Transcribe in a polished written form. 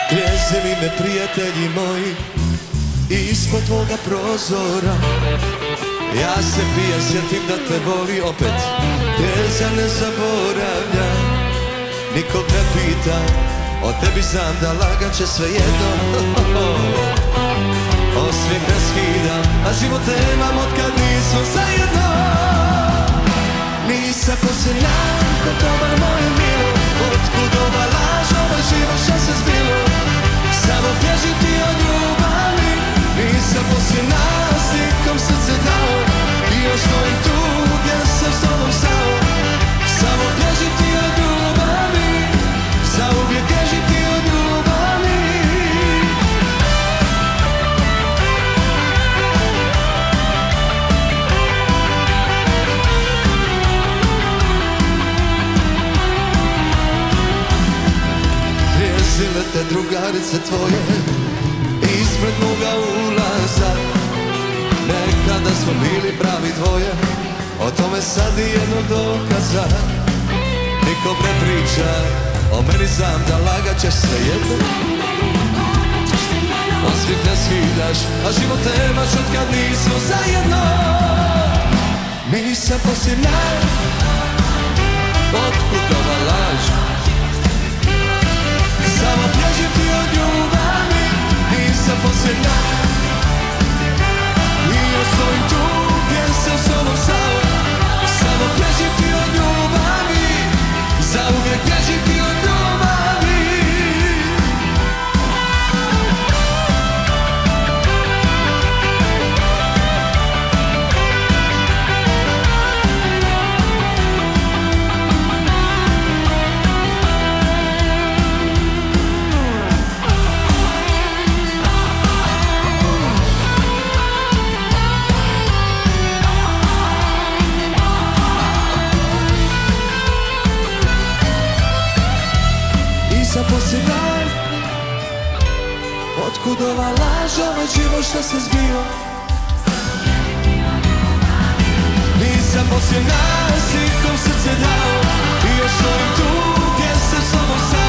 Grijezili me prijatelji moji ispod tvoga prozora. Ja se pijan, sjetim da te voli opet, Tereza ne zaboravlja. Nikog ne pita, o tebi znam da lagat će svejedno. Osmijeh ne skidam, a život nemam otkad nismo zajedno. Nisam posljedan kod dobar moje milo, otkud ova laž, ovaj život što se zbilo. Samo bježi ti od ljubavi, nisam posljedan, s nikom srce dao. Bio stojim tu gdje sam s tobom stao. Samo bježi ti od ljubavi, zauvijek bježi ti od ljubavi. Grijezile te drugarice tvoje ispred moga ulaza. Nekada smo bili pravi dvoje, o tome sad i jedno dokaza. Nikom ne priča, o meni znam da lagat ćeš svejedno. Osmijeh ne skidaš, a život nemaš otkad nismo zajedno. Nisam posljedan, otkud ova laž? Samo bježim ti od ljubavi, nisam posljedan. I ostojim tu gdje sam s tobom stao. Samo bježim ti od ljubavi, zauvijek bježim ti od ljubavi. Nisam posljedan, otkud ova laž, ovaj život što se zbio. Nisam posljedan, s nikom srce dao. I još stojim tu gdje sam s tobom stao.